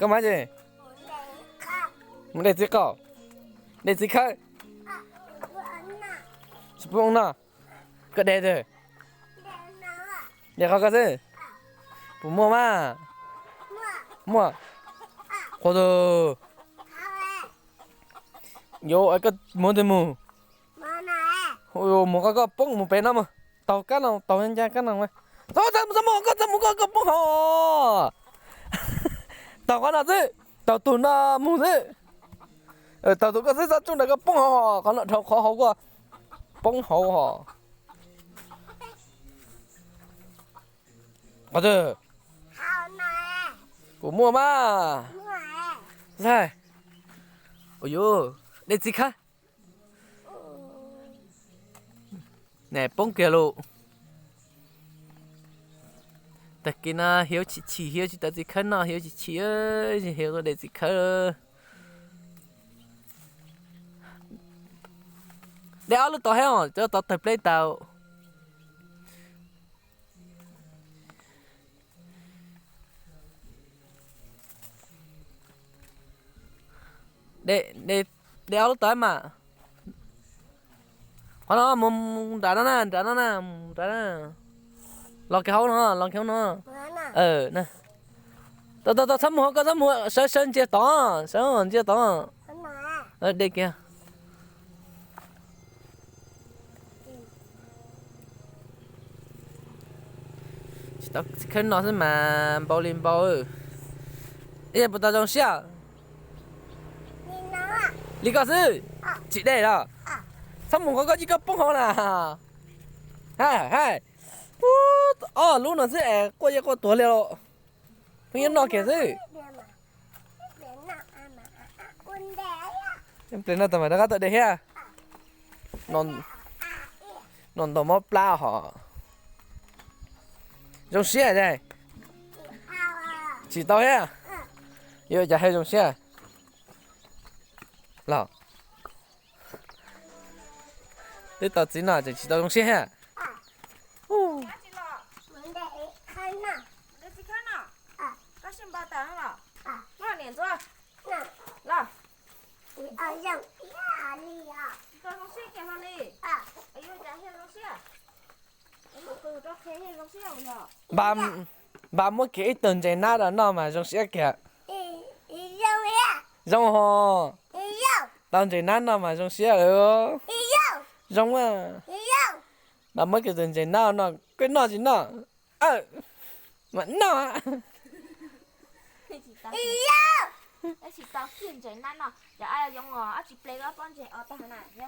Cái máy gì? Muốn để gì cỏ? Để gì khác? Spoon nào? Cái để gì? Để cái gì? Bố mua mà. Mua. Có đồ. Yo, cái muốn thì mua. Ôi, mua cái bông một bé nào mà. Tao cái nào, tao nhân ra cái nào mà. Tao mua cái bông hò. Tao cái nào chứ? Tao tụi nó mua chứ. Tao tụi cái gì ra chung là cái bông hò. Còn nó khó khó quá. Bông hò. Có chứ? Của mua mà. Rồi. Ôi dồi, để gì khác? Nè, bông kia lộ. Tất kia nó hiểu chỉ hiểu chỉ ta gì khác nó hiểu chỉ ơi, chỉ hiểu để gì khác. Để áo lúc tao hay không? Cho tao tập lấy tao. Để áo lúc tao mà. Còn nó mùng đá nó nè. Lọc kéo nó. Nè. Tao sắm mua sơn chia tỏ. Đây kìa. Tao khấn nó xem mà bao lên bao ơi. Ê, bữa tao trong xe. Lý có sư. Chị đây đó. Sao muốn có gì có bông hoa nè. Hai. Lúc nào sẽ qua giờ qua tuổi liệu. Bây giờ nó kìa sư. Em tên là tao mà đã gắt tới đây ha. Non tao mất pla hả. Trong xe đây. Chỉ tao ha. Giờ chả hay trong xe. Là. Để tao chỉ nào chỉ tao trong xe ha. Bà muốn kể tuần chạy nát là nó mà trong xe kìa. Rong hò. Tao chạy nát nó mà trong xe rồi. Rong à. Bà muốn kể tuần chạy nát nó cái nó gì nó. Mà nó. chỉ tao kiên chạy nát nó. Giờ ai giống ngò, chỉ play cái con chạy ở tao này.